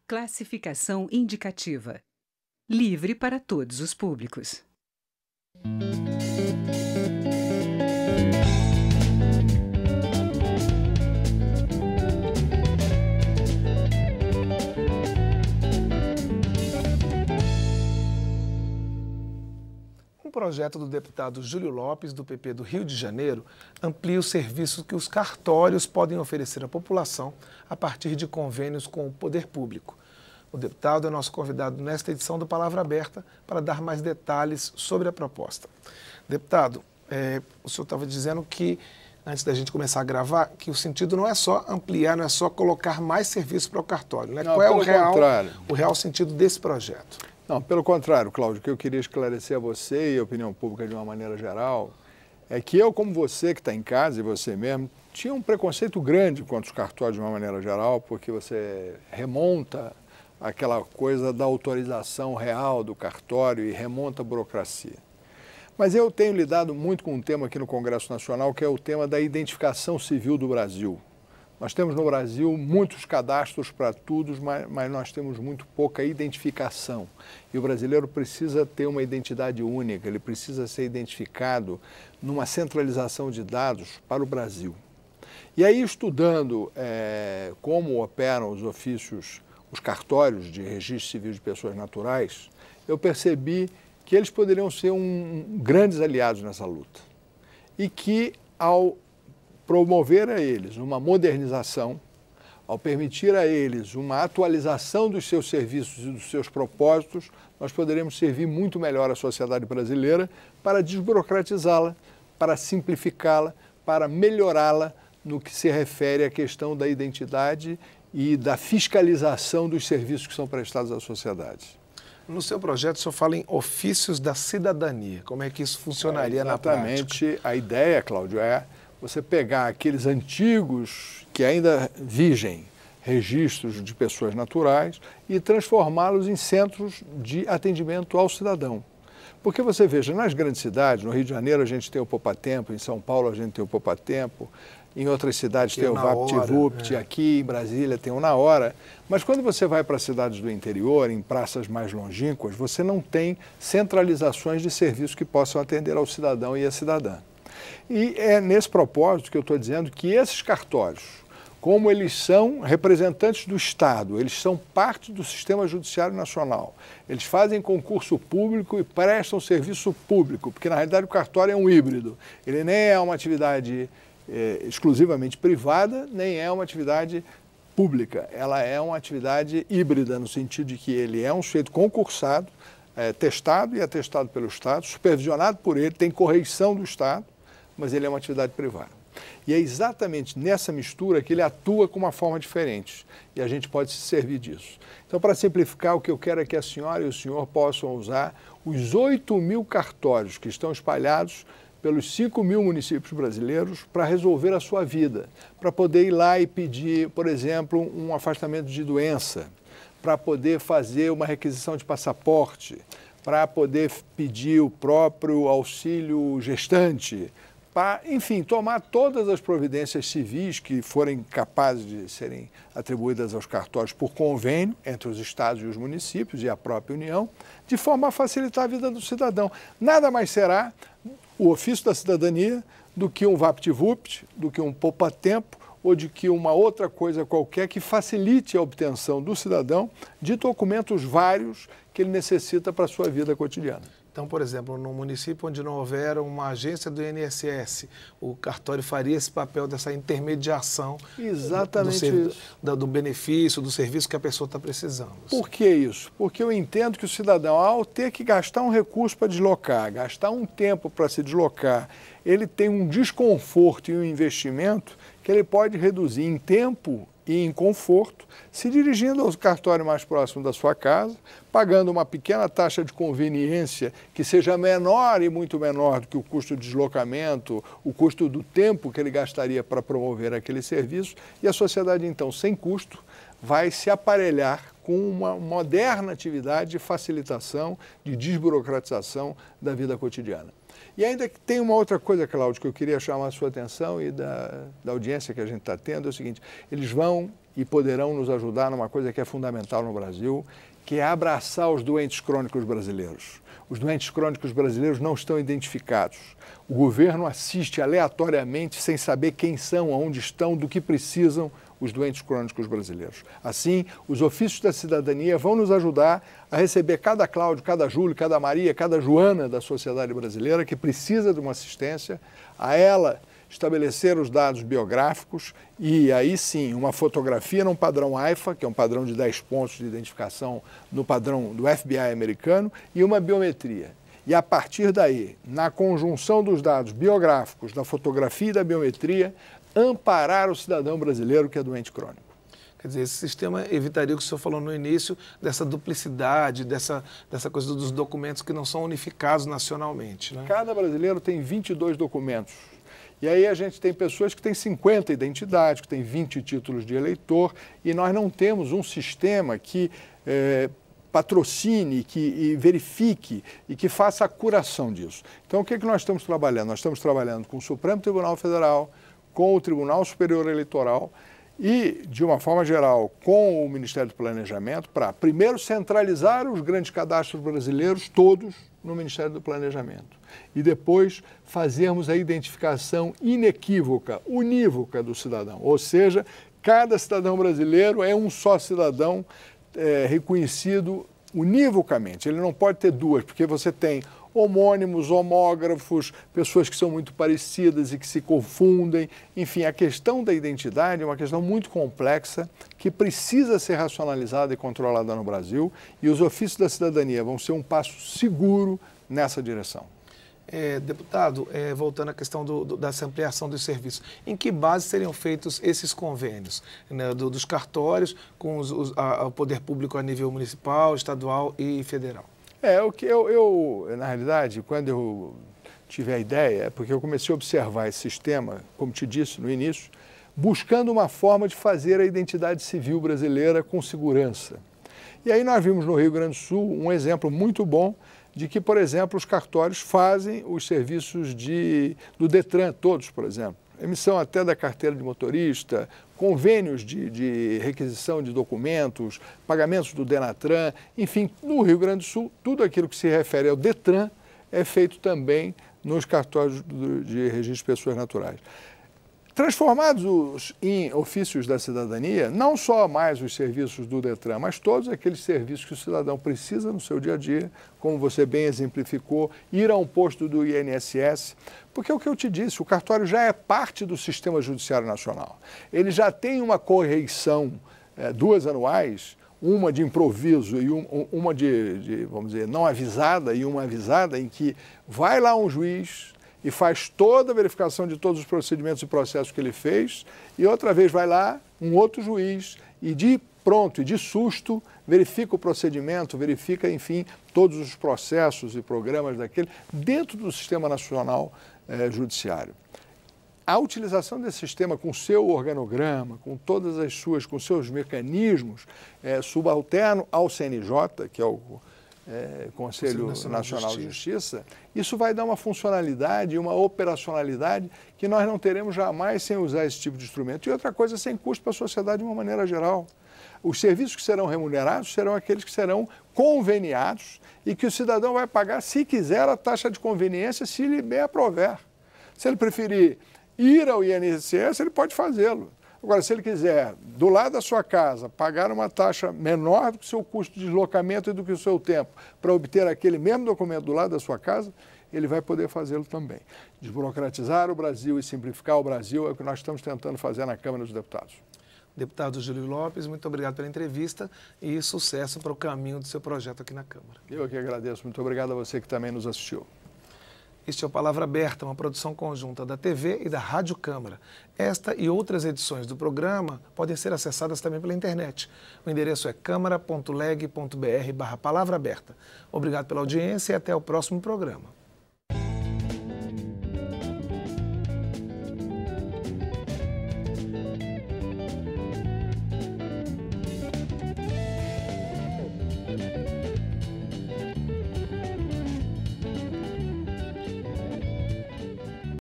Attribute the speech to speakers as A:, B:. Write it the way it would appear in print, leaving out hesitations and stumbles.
A: Classificação indicativa. Livre para todos os públicos.
B: Um projeto do deputado Júlio Lopes, do PP do Rio de Janeiro, amplia os serviços que os cartórios podem oferecer à população a partir de convênios com o poder público. O deputado é nosso convidado nesta edição do Palavra Aberta para dar mais detalhes sobre a proposta. Deputado, o senhor estava dizendo que, antes da gente começar a gravar, que o sentido não é só ampliar, não é só colocar mais serviços para o cartório, né?
C: Não,
B: qual é
C: o
B: real sentido desse projeto?
C: Não, pelo contrário, Cláudio, o que eu queria esclarecer a você e a opinião pública de uma maneira geral é que eu, como você que está em casa e você mesmo, tinha um preconceito grande contra os cartórios de uma maneira geral, porque você remonta aquela coisa da autorização real do cartório e remonta a burocracia. Mas eu tenho lidado muito com um tema aqui no Congresso Nacional, que é o tema da identificação civil do Brasil. Nós temos no Brasil muitos cadastros para tudo, mas nós temos muito pouca identificação. E o brasileiro precisa ter uma identidade única, ele precisa ser identificado numa centralização de dados para o Brasil. E aí, estudando como operam os ofícios, os cartórios de registro civil de pessoas naturais, eu percebi que eles poderiam ser grandes aliados nessa luta. E que, ao promover a eles uma modernização, ao permitir a eles uma atualização dos seus serviços e dos seus propósitos, nós poderemos servir muito melhor a sociedade brasileira para desburocratizá-la, para simplificá-la, para melhorá-la no que se refere à questão da identidade e da fiscalização dos serviços que são prestados à sociedade.
B: No seu projeto, o senhor fala em ofícios da cidadania. Como é que isso funcionaria na prática?
C: Exatamente. A ideia, Cláudio, é você pegar aqueles antigos que ainda vigem registros de pessoas naturais e transformá-los em centros de atendimento ao cidadão. Porque você veja, nas grandes cidades, no Rio de Janeiro a gente tem o Poupatempo, em São Paulo a gente tem o Poupatempo, em outras cidades tem o VaptVupt, aqui em Brasília tem o Na Hora. Mas quando você vai para cidades do interior, em praças mais longínquas, você não tem centralizações de serviços que possam atender ao cidadão e à cidadã. E é nesse propósito que eu estou dizendo que esses cartórios, como eles são representantes do Estado, eles são parte do Sistema Judiciário Nacional, eles fazem concurso público e prestam serviço público, porque na realidade o cartório é um híbrido, ele nem é uma atividade exclusivamente privada, nem é uma atividade pública, ela é uma atividade híbrida, no sentido de que ele é um sujeito concursado, testado e atestado pelo Estado, supervisionado por ele, tem correição do Estado, mas ele é uma atividade privada. E é exatamente nessa mistura que ele atua com uma forma diferente. E a gente pode se servir disso. Então, para simplificar, o que eu quero é que a senhora e o senhor possam usar os 8.000 cartórios que estão espalhados pelos 5.000 municípios brasileiros para resolver a sua vida. Para poder ir lá e pedir, por exemplo, um afastamento de doença, para poder fazer uma requisição de passaporte, para poder pedir o próprio auxílio gestante, para, enfim, tomar todas as providências civis que forem capazes de serem atribuídas aos cartórios por convênio entre os estados e os municípios e a própria União, de forma a facilitar a vida do cidadão. Nada mais será o ofício da cidadania do que um VaptVupt, do que um Poupatempo ou de que uma outra coisa qualquer que facilite a obtenção do cidadão de documentos vários que ele necessita para a sua vida cotidiana.
B: Então, por exemplo, no município onde não houver uma agência do INSS, o cartório faria esse papel dessa intermediação do benefício, do serviço que a pessoa está precisando.
C: Por que isso? Porque eu entendo que o cidadão, ao ter que gastar um recurso para deslocar, gastar um tempo para se deslocar, ele tem um desconforto e um investimento que ele pode reduzir em tempo e em conforto, se dirigindo ao cartório mais próximo da sua casa, pagando uma pequena taxa de conveniência que seja menor e muito menor do que o custo de deslocamento, o custo do tempo que ele gastaria para promover aquele serviço, e a sociedade, então, sem custo, vai se aparelhar com uma moderna atividade de facilitação, de desburocratização da vida cotidiana. E ainda que tem uma outra coisa, Cláudio, que eu queria chamar a sua atenção e da audiência que a gente está tendo, é o seguinte: eles vão e poderão nos ajudar numa coisa que é fundamental no Brasil, que é abraçar os doentes crônicos brasileiros. Os doentes crônicos brasileiros não estão identificados. O governo assiste aleatoriamente, sem saber quem são, aonde estão, do que precisam os doentes crônicos brasileiros. Assim, os ofícios da cidadania vão nos ajudar a receber cada Cláudio, cada Júlio, cada Maria, cada Joana da sociedade brasileira que precisa de uma assistência, a ela estabelecer os dados biográficos e aí sim uma fotografia num padrão AIFA, que é um padrão de 10 pontos de identificação no padrão do FBI americano, e uma biometria. E a partir daí, na conjunção dos dados biográficos, da fotografia e da biometria, amparar o cidadão brasileiro que é doente crônico.
B: Quer dizer, esse sistema evitaria o que o senhor falou no início, dessa duplicidade, dessa coisa dos documentos que não são unificados nacionalmente, né?
C: Cada brasileiro tem 22 documentos. E aí a gente tem pessoas que têm 50 identidades, que têm 20 títulos de eleitor, e nós não temos um sistema que patrocine, que verifique e que faça a curação disso. Então, o que nós estamos trabalhando? Nós estamos trabalhando com o Supremo Tribunal Federal, com o Tribunal Superior Eleitoral e, de uma forma geral, com o Ministério do Planejamento, para, primeiro, centralizar os grandes cadastros brasileiros, todos, no Ministério do Planejamento. E depois fazermos a identificação inequívoca, unívoca do cidadão. Ou seja, cada cidadão brasileiro é um só cidadão reconhecido univocamente. Ele não pode ter duas, porque você tem homônimos, homógrafos, pessoas que são muito parecidas e que se confundem. Enfim, a questão da identidade é uma questão muito complexa que precisa ser racionalizada e controlada no Brasil, e os ofícios da cidadania vão ser um passo seguro nessa direção.
B: Deputado, voltando à questão dessa ampliação dos serviços, em que base seriam feitos esses convênios, né, dos cartórios com o poder público a nível municipal, estadual e federal?
C: O que eu, na realidade, quando eu tive a ideia, é porque eu comecei a observar esse sistema, como te disse no início, buscando uma forma de fazer a identidade civil brasileira com segurança. E aí nós vimos no Rio Grande do Sul um exemplo muito bom de que, por exemplo, os cartórios fazem os serviços do Detran, todos, por exemplo. Emissão até da carteira de motorista, convênios de requisição de documentos, pagamentos do Denatran, enfim, no Rio Grande do Sul, tudo aquilo que se refere ao Detran é feito também nos cartórios de registro de pessoas naturais. Transformados em ofícios da cidadania, não só mais os serviços do Detran, mas todos aqueles serviços que o cidadão precisa no seu dia a dia, como você bem exemplificou, ir a um posto do INSS, porque é o que eu te disse, o cartório já é parte do Sistema Judiciário Nacional. Ele já tem uma correição, duas anuais, uma de improviso e uma vamos dizer, não avisada e uma avisada, em que vai lá um juiz e faz toda a verificação de todos os procedimentos e processos que ele fez, e outra vez vai lá um outro juiz e de susto, verifica o procedimento, verifica, enfim, todos os processos e programas daquele, dentro do Sistema Nacional Judiciário. A utilização desse sistema com seu organograma, com com seus mecanismos, subalterno ao CNJ, que é o Conselho Nacional de Justiça, isso vai dar uma funcionalidade e uma operacionalidade que nós não teremos jamais sem usar esse tipo de instrumento. E outra coisa, sem custo para a sociedade de uma maneira geral. Os serviços que serão remunerados serão aqueles que serão conveniados e que o cidadão vai pagar, se quiser, a taxa de conveniência, se lhe bem aprover. Se ele preferir ir ao INSS, ele pode fazê-lo. Agora, se ele quiser, do lado da sua casa, pagar uma taxa menor do que o seu custo de deslocamento e do que o seu tempo para obter aquele mesmo documento do lado da sua casa, ele vai poder fazê-lo também. Desburocratizar o Brasil e simplificar o Brasil é o que nós estamos tentando fazer na Câmara dos Deputados.
B: Deputado Júlio Lopes, muito obrigado pela entrevista e sucesso para o caminho do seu projeto aqui na Câmara.
C: Eu que agradeço. Muito obrigado a você que também nos assistiu.
B: Este é o Palavra Aberta, uma produção conjunta da TV e da Rádio Câmara. Esta e outras edições do programa podem ser acessadas também pela internet. O endereço é câmara.leg.br/palavra aberta. Obrigado pela audiência e até o próximo programa.